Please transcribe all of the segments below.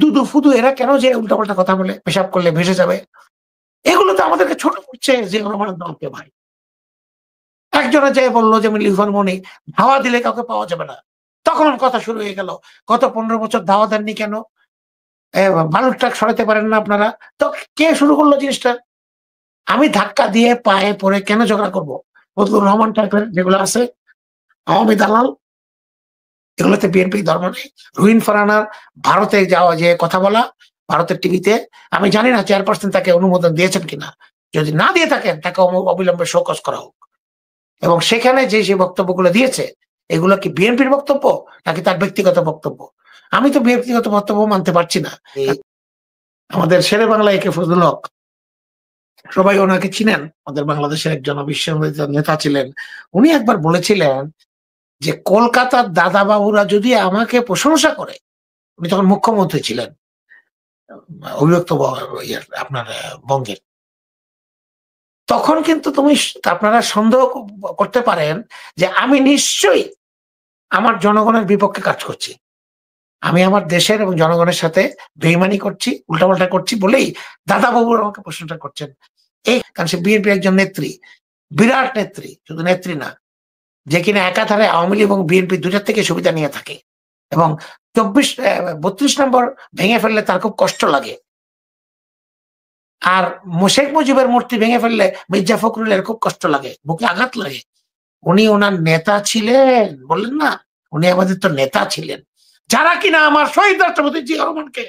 দুদু ফুদু এরা কেন যে উল্টাপাল্টা কথা বলে, পেশাব করলে ভেসে যাবে? এগুলো তো আমাদেরকে ছোট করছে জিয়াউর রহমানের দলকে ভাই। একজনে যেয়ে বলল যে লিখন মনি ধাওয়া দিলে কাউকে পাওয়া যাবে না। তখন কথা শুরু হয়ে গেল। গত ১৫ বছর ধাওয়া দেননি কেন? বালুর ট্রাক সরাইতে পারেন না আপনারা? তো কে শুরু করলো জিনিসটা? আমি ধাক্কা দিয়ে পায়ে পড়ে কেন ঝগড়া করব? ফজলুর রহমান টাইপের যেগুলো আছে আওয়ামী দালাল, এগুলোতে বিএনপি ধর্ম নেই। রুহিন ফারহানার ভারতে যাওয়া যে কথা বলা, ভারতের টিভিতে, আমি জানি না চেয়ারপারসন তাকে অনুমোদন দিয়েছেন কিনা। যদি না দিয়ে থাকেন তাকে অবিলম্বে শোকজ করা হোক। এবং সেখানে যে বক্তব্যগুলো দিয়েছে এগুলো কি বিএনপির বক্তব্য নাকি তার ব্যক্তিগত বক্তব্য? আমি তো ব্যক্তিগত বক্তব্য মানতে পারছি না। আমাদের শেরে বাংলা একে ফজলুল হক, সবাই ওনাকে চিনেন, আমাদের বাংলাদেশের একজন অবিস্মরণীয় নেতা ছিলেন। উনি একবার বলেছিলেন যে কলকাতার দাদা বাবুরা যদি আমাকে প্রশংসা করে, উনি তখন মুখ্যমন্ত্রী ছিলেন অবিভক্ত আপনার বঙ্গের, তখন কিন্তু আপনারা সন্দেহ করতে পারেন যে আমি নিশ্চয়ই আমার জনগণের বিপক্ষে কাজ করছি। আমি আমার দেশের এবং জনগণের সাথে বেইমানি করছি, উল্টাপাল্টা করছি বলেই দাদা বাবুরা আমাকে প্রশংসা করছেন। এই কারণ সে বিএনপির একজন নেত্রী, বিরাট নেত্রী, শুধু নেত্রী না, যে কিনা একাধারে আওয়ামী লীগ এবং বিএনপি দুটার থেকে সুবিধা নিয়ে থাকে এবং 32 নম্বর ভেঙে ফেললে তার খুব কষ্ট লাগে। আর শেখ মুজিবের মূর্তি ভেঙে ফেললে মির্জা ফখরুলের খুব কষ্ট লাগে, বুকে আঘাত লাগে। উনি ওনার নেতা ছিলেন, বললেন না উনি আমাদের তো নেতা ছিলেন, যারা কিনা আমার শহীদ রাষ্ট্রপতি জিয়া রহমানকে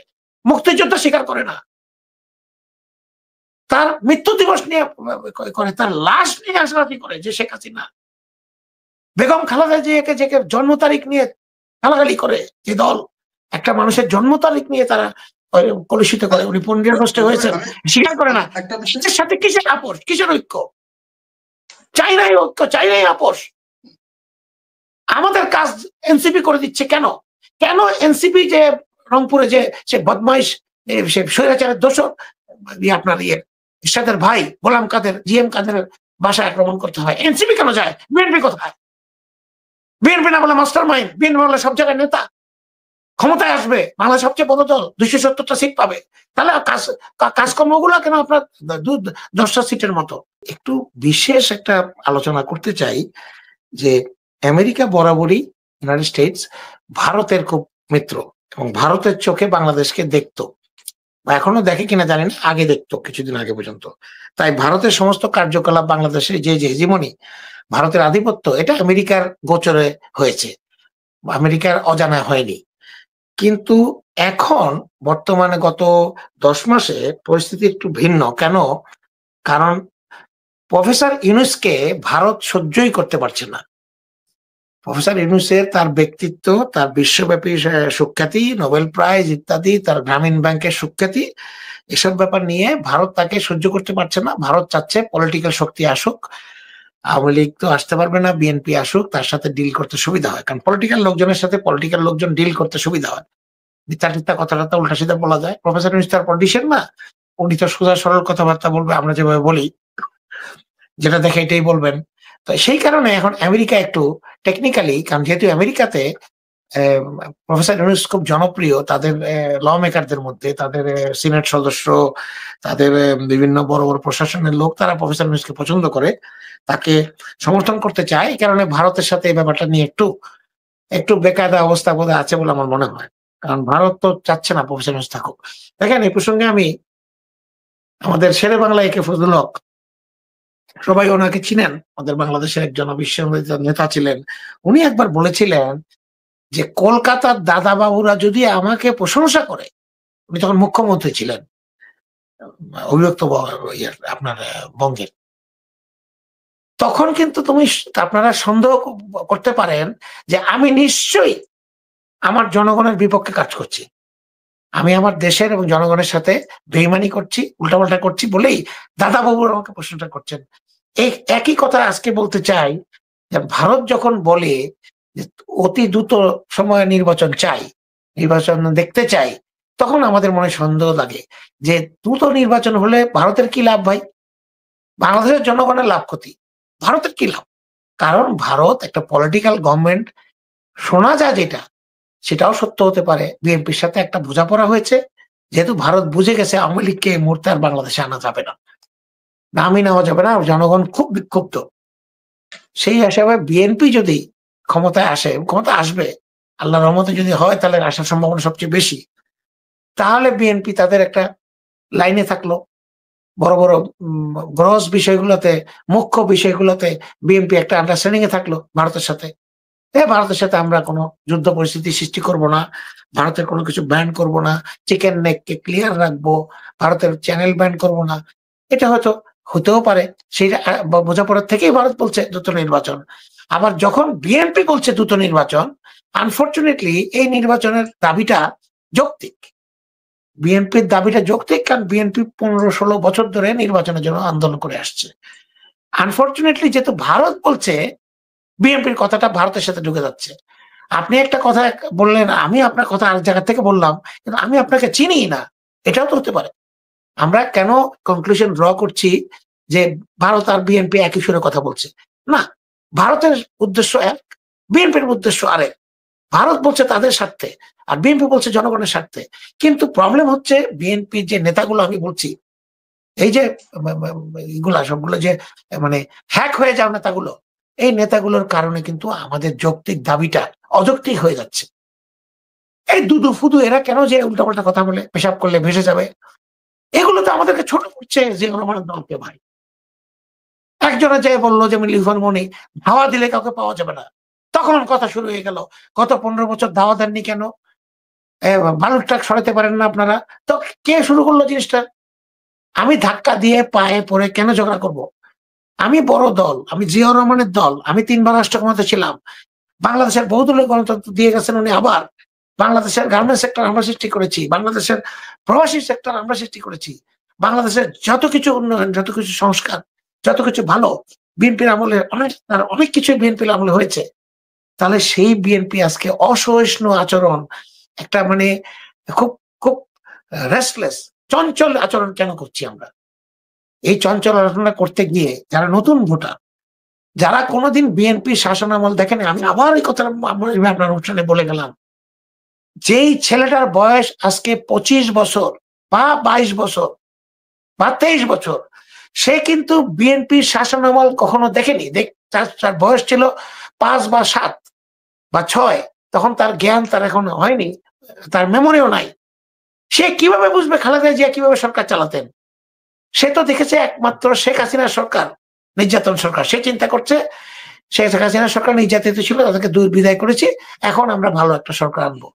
মুক্তিযুদ্ধ স্বীকার করে না, তার মৃত্যু দিবস নিয়ে করে, তার লাশ নিয়ে হাসাহাসি করে, যে শেখ হাসিনা বেগম খালেদা জিয়াকে যে জন্ম তারিখ নিয়ে গালাগালি করে, যে দল একটা মানুষের জন্ম তারিখ নিয়ে তারা কলুষিত করে, উনি 15 আগস্টে হয়েছেন স্বীকার করে না, এর সাথে কিসের আপোষ, কিসের ঐক্য? চাই নাই ঐক্য, চাই নাই আপোষ। আমাদের কাজ এনসিপি করে দিচ্ছে কেন? কেন এনসিপি যে রংপুরে যে সে বদমাইশ, সে স্বৈরাচারের দোষর, আপনার ইরশাদের ভাই গোলাম কাদের, জিএম কাদের বাসায় আক্রমণ করতে হয়, এনসিপি কেন যায়? বিএনপি কোথায়? বিএনপি না বলে মাস্টার মাইন্ড, বিএনপি বলে সব জায়গায় নেতা, ক্ষমতায় আসবে, বাংলা সবচেয়ে বড় দল, 270টা সিট পাবে, তাহলে কাজকর্মগুলো কেন আপনার 10টা সিটের মতো? একটু বিশেষ একটা আলোচনা করতে চাই যে আমেরিকা বরাবরই, ইউনাইটেড স্টেটস ভারতের খুব মিত্র এবং ভারতের চোখে বাংলাদেশকে দেখতো, বা এখনো দেখে কিনা জানি না, আগে দেখতো কিছুদিন আগে পর্যন্ত। তাই ভারতের সমস্ত কার্যকলাপ, বাংলাদেশের যে হেজিমনি, ভারতের আধিপত্য, এটা আমেরিকার গোচরে হয়েছে, আমেরিকার অজানা হয়নি। কিন্তু এখন বর্তমানে গত 10 মাসে পরিস্থিতি একটু ভিন্ন। কেন? কারণ প্রফেসর ইউনূসকে ভারত সহ্যই করতে পারছে না। প্রফেসর ইউনূসের তার ব্যক্তিত্ব, তার বিশ্বব্যাপী সুখ্যাতি, নোবেল প্রাইজ ইত্যাদি, তার গ্রামীণ ব্যাংকের সুখ্যাতি, এসব ব্যাপার নিয়ে ভারত তাকে সহ্য করতে পারছে না। ভারত চাচ্ছে পলিটিক্যাল শক্তি আসুক, আওয়ামী লীগ তো আসতে পারবে না, বিএনপি আসুক, তার সাথে ডিল করতে সুবিধা হয়, কারণ পলিটিক্যাল লোকজনের সাথে পলিটিক্যাল লোকজন ডিল করতে সুবিধা হয়। মিথ্যা কথাটা উল্টা সিধা বলা যায়। প্রফেসর ইউনূস তার পলিটিশিয়ান না, উনি তো সোজা সরল কথাবার্তা বলবে, আমরা যেভাবে বলি, যেটা দেখে এটাই বলবেন। তো সেই কারণে এখন আমেরিকা একটু টেকনিক্যালি, কারণ যেহেতু আমেরিকাতে প্রফেসর ইউনূস খুব জনপ্রিয় তাদের ল মেকারদের মধ্যে, তাদের সিনেট সদস্য, তাদের বিভিন্ন বড় বড় প্রশাসনের লোক, তারা প্রফেসর ইউনূসকে পছন্দ করে, তাকে সমর্থন করতে চায়। এই কারণে ভারতের সাথে এই ব্যাপারটা নিয়ে একটু বেকায়দা অবস্থা বোধহয় আছে বলে আমার মনে হয়, কারণ ভারত তো চাচ্ছে না প্রফেসর ইউনূস থাকুক। দেখেন, এই প্রসঙ্গে আমি আমাদের শেরে বাংলা একে ফজলুল হক, সবাই ওনাকে চিনেন, আমাদের বাংলাদেশের একজন অবিস্মরণীয় নেতা ছিলেন। উনি একবার বলেছিলেন যে কলকাতার দাদা বাবুরা যদি আমাকে প্রশংসা করে, উনি তখন মুখ্যমন্ত্রী ছিলেন অবিভক্ত আপনার বঙ্গের, তখন কিন্তু আপনারা সন্দেহ করতে পারেন যে আমি নিশ্চয়ই আমার জনগণের বিপক্ষে কাজ করছি। আমি আমার দেশের এবং জনগণের সাথে বেইমানি করছি, উল্টাপাল্টা করছি বলেই দাদা বাবুরা আমাকে প্রশংসা করছেন। এই একই কথা আজকে বলতে চাই যে ভারত যখন বলে যে অতি দ্রুত সময়ে নির্বাচন চাই, নির্বাচন দেখতে চাই, তখন আমাদের মনে সন্দেহ লাগে যে দ্রুত নির্বাচন হলে ভারতের কি লাভ ভাই? বাংলাদেশের জনগণের লাভ ক্ষতি, ভারতের কি লাভ? কারণ ভারত একটা পলিটিক্যাল গভর্নমেন্ট, শোনা যায় যেটা সেটাও সত্য হতে পারে। বিএনপির সাথে একটা বোঝাপড়া হয়েছে। যেহেতু ভারত বুঝে গেছে আওয়ামী লীগকে এই মুহূর্তে আর বাংলাদেশে আনা যাবে না। নামই নেওয়া যাবে না। জনগণ খুব বিক্ষুব্ধ। সেই হিসাবে বিএনপি যদি ক্ষমতায় আসে, ক্ষমতায় আসবে, আল্লাহর রহমতে যদি হয় তাহলে আসার সম্ভাবনা সবচেয়ে বেশি। তাহলে বিএনপি তাদের একটা লাইনে থাকলো। বড়, বড় গ্রস বিষয়গুলোতে, মুখ্য বিষয়গুলোতে বিএনপি একটা আন্ডারস্ট্যান্ডিং এ থাকলো ভারতের সাথে। ভারতের সাথে আমরা কোন যুদ্ধ পরিস্থিতি সৃষ্টি করব না। ভারতের কোনো কিছু ব্যান করব না। চিকেন নেক কে ক্লিয়ার রাখবো। ভারতের চ্যানেল ব্যান করব না। এটা হয়তো হতেও পারে। সেইটা বোঝাপড়া থেকেই ভারত বলছে দ্রুত নির্বাচন। আবার যখন বিএনপি বলছে দ্রুত নির্বাচন, আনফরচুনেটলি এই নির্বাচনের দাবিটা যৌক্তিক। বিএনপির দাবিটা যৌক্তিক, কারণ বিএনপি ১৫-১৬ বছর ধরে নির্বাচনের জন্য আন্দোলন করে আসছে। আনফরচুনেটলি যেহেতু ভারত বলছে, বিএনপির কথাটা ভারতের সাথে ঢুকে যাচ্ছে। আপনি একটা কথা বললেন, আমি আপনার কথা আরেক জায়গা থেকে বললাম, কিন্তু আমি আপনাকে চিনিই না। এটাও তো হতে পারে। আমরা কেন কনক্লুশন ড্র করছি যে ভারত আর বিএনপি একই সুরে কথা বলছে? না, ভারতের উদ্দেশ্য এক, বিএনপির উদ্দেশ্য আরেক। ভারত বলছে তাদের স্বার্থে, আর বিএনপি বলছে জনগণের স্বার্থে। কিন্তু প্রবলেম হচ্ছে বিএনপির যে নেতাগুলো আমি বলছি, এই যে এগুলা সবগুলো যে মানে হ্যাক হয়ে যাও নেতাগুলো, এই নেতাগুলোর কারণে কিন্তু আমাদের যৌক্তিক দাবিটা অযৌক্তিক হয়ে যাচ্ছে। এই দুদু ফুদু এরা কেন যে উল্টাপাল্টা কথা বলে, পেশাব করলে ভেসে যাবে, এগুলো তো আমাদেরকে ছোট করছে যে রহমানের দলকে। ভাই, একজনে যে বললো যে লিভার মনি ধাওয়া দিলে কাউকে পাওয়া যাবে না, তখন কথা শুরু হয়ে গেল। গত ১৫ বছর ধাওয়া দেননি কেন? বালুর ট্রাক সরাতে পারেন না আপনারা? তো কে শুরু করলো জিনিসটা? আমি ধাক্কা দিয়ে পায়ে পড়ে কেন ঝগড়া করব? আমি বড় দল, আমি জিয়াউর রহমানের দল, আমি ৩ বার রাষ্ট্র ক্ষমতায় ছিলাম। বাংলাদেশের বহুদলীয় গণতন্ত্র দিয়ে গেছেন উনি আবার। বাংলাদেশের গার্মেন্টস সেক্টর আমরা সৃষ্টি করেছি। বাংলাদেশের প্রবাসী সেক্টর আমরা সৃষ্টি করেছি। বাংলাদেশের যত কিছু উন্নয়ন, যত কিছু সংস্কার, যত কিছু ভালো বিএনপির আমলে অনেক কিছুই বিএনপির আমলে হয়েছে। তাহলে সেই বিএনপি আজকে অসহিষ্ণু আচরণ, একটা মানে খুব, খুব রেস্টলেস, চঞ্চল আচরণ কেন করছি আমরা? এই চঞ্চল আচরণটা করতে গিয়ে যারা নতুন ভোটার, যারা কোনোদিন বিএনপি শাসনামল দেখেনি, আমি আবার এই কথাটা আপনার অনুষ্ঠানে বলে গেলাম। যেই ছেলেটার বয়স আজকে ২৫ বছর বা ২২ বছর বা ২৩ বছর, সে কিন্তু বিএনপির শাসনামল কখনো দেখেনি। তার বয়স ছিল ৫ বা ৭ বা ৬, তখন তার জ্ঞান তার এখন হয়নি, তার মেমোরিও নাই। সে কিভাবে বুঝবে খালেদা জিয়া কিভাবে সরকার চালাতেন? সে তো দেখেছে একমাত্র শেখ হাসিনার সরকার, নির্যাতন সরকার। সে চিন্তা করছে শেখ হাসিনার সরকার নির্যাতিত ছিল, তাদেরকে বিদায় করেছি, এখন আমরা ভালো একটা সরকার আনবো।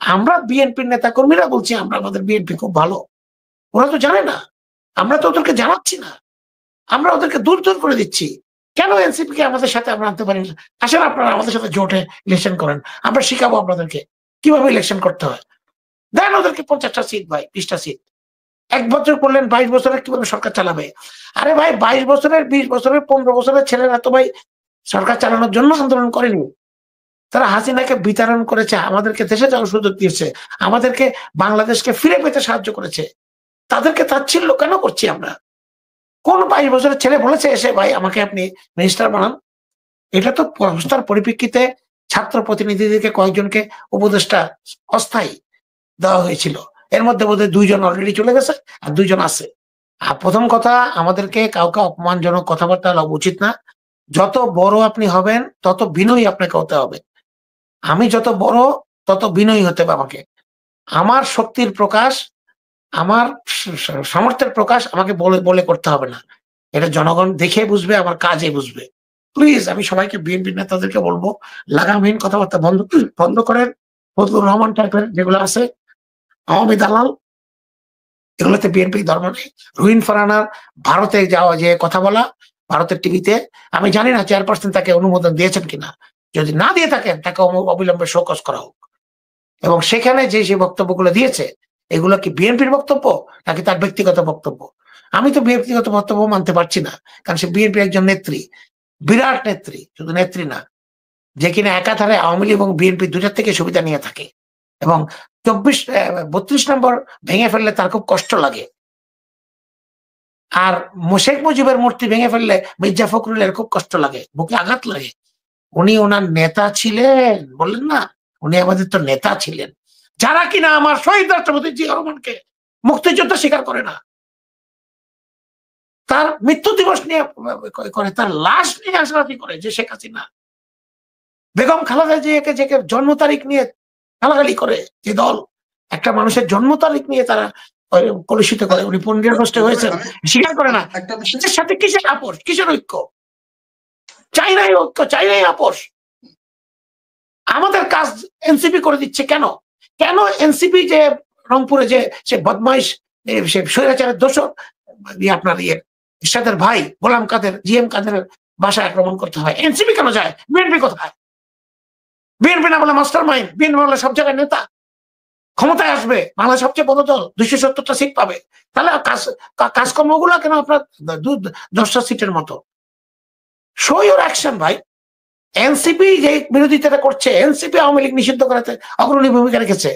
আমরা বিএনপির নেতা কর্মীরা বলছি আমরা আমাদের বিএনপি খুব ভালো। ওরা তো জানে না, আমরা তো ওদেরকে জানাচ্ছি না, আমরা ওদেরকে দূর দূর করে দিচ্ছি। কেন এনসিপি কে আমাদের সাথে আমরা আনতে পারি না? আসেন আপনারা আমাদের সাথে জোটে ইলেকশন করেন, আমরা শিখাবো আপনাদেরকে কিভাবে ইলেকশন করতে হয়। দেন ওদেরকে ৫০টা সিট, ভাই ২০টা সিট। ১ বছর করলেন, ২২ বছরে কিভাবে সরকার চালাবে? আরে ভাই, ২২ বছরের, ২০ বছরের, ১৫ বছরের ছেলেরা তো ভাই সরকার চালানোর জন্য আন্দোলন করেনি। তারা হাসিনাকে বিতাড়ন করেছে, আমাদেরকে দেশে যাওয়ার সুযোগ দিয়েছে, আমাদেরকে বাংলাদেশকে ফিরে পেতে সাহায্য করেছে। তাদেরকে তাচ্ছিল্য কেন করছি আমরা? কোন ২২ বছরের ছেলে বলেছে এসে ভাই আমাকে আপনি মিনিস্টার বানান? এটা তো ব্যবস্থার পরিপ্রেক্ষিতে ছাত্র প্রতিনিধিদেরকে কয়েকজনকে উপদেষ্টা অস্থায়ী দেওয়া হয়েছিল। এর মধ্যে বোধহয় ২ জন অলরেডি চলে গেছে আর ২ জন আছে। আর প্রথম কথা, আমাদেরকে কাউকে অপমানজনক কথাবার্তা বলা উচিত না। যত বড় আপনি হবেন তত বিনয়ী আপনাকে হতে হবে। আমি যত বড় তত বিনয়ী হতে হবে আমাকে। আমার শক্তির প্রকাশ, আমার সামর্থ্যের প্রকাশ আমাকে বলে করতে হবে না। এটা জনগণ দেখে বুঝবে, আমার কাজে বুঝবে। প্লিজ আমি সবাইকে বিএনপি নেতাদেরকে বলবো, লাগামহীন কথাবার্তা বন্ধ করেন। ফজলুর রহমান টাইপের যেগুলো আছে, আওয়ামী দালাল, এগুলোতে বিএনপি ধর্ম নেই। রুহিন ফারহানার ভারতে যাওয়া, যে কথা বলা ভারতের টিভিতে, আমি জানি না চেয়ারপারসন তাকে অনুমোদন দিয়েছেন কিনা। যদি না দিয়ে থাকেন তাকে অবিলম্বে শোকজ করা হোক। এবং সেখানে যে বক্তব্যগুলো দিয়েছে, এগুলো কি বিএনপির বক্তব্য নাকি তার ব্যক্তিগত বক্তব্য? আমি তো ব্যক্তিগত বক্তব্য মানতে পারছি না, কারণ সে বিএনপির একজন নেত্রী, বিরাট নেত্রী, শুধু নেত্রী না, যে কিনা একাধারে আওয়ামী লীগ এবং বিএনপি দুটার থেকে সুবিধা নিয়ে থাকে। এবং 32 নম্বর ভেঙে ফেললে তার খুব কষ্ট লাগে। আর শেখ মুজিবের মূর্তি ভেঙে ফেললে মির্জা ফখরুলের খুব কষ্ট লাগে, বুকে আঘাত লাগে। উনি ওনার নেতা ছিলেন, বললেন না, উনি আমাদের তো নেতা ছিলেন, যারা কিনা আমার শহীদ রাষ্ট্রপতি জিয়া রহমানকে মুক্তিযুদ্ধ স্বীকার করে না, তার মৃত্যু দিবস নিয়ে করে, তার লাশ নিয়ে হাসাহাসি করে যে শেখ হাসিনা, বেগম খালেদা জিয়াকে যে জন্ম তারিখ নিয়ে গালাগালি করে যে দল, একটা মানুষের জন্ম তারিখ নিয়ে তারা কলুষিত করে। উনি 15 আগস্টে হয়েছেন স্বীকার করে না। এর সাথে কিসের আপোষ, কিসের ঐক্য? চাই নাই ঐক্য, চাই নাই আপোষ। আমাদের কাজ এনসিপি করে দিচ্ছে কেন? কেন এনসিপি যে রংপুরে যে সে বদমাইশ সে স্বৈরাচারের দোষর আপনার এরশাদের ভাই গোলাম কাদের, জিএম কাদেরের বাসায় আক্রমণ করতে হয়? এনসিপি কেন যায়? বিএনপি কোথায়? বিএনপি না বলে মাস্টার মাইন্ড, বিএনপি বলে সব জায়গায় নেতা, ক্ষমতায় আসবে, বাংলা সবচেয়ে বড় দল, 270টা সিট পাবে। তাহলে কাজকর্মগুলো কেন আপনার 10টা সিটের মতো? শো ইউর অ্যাকশন ভাই। এনসিপি যে বিরোধিতাটা করছে, এনসিপি আওয়ামী লীগ নিষিদ্ধ করাতে অগ্রণী ভূমিকা রেখেছে।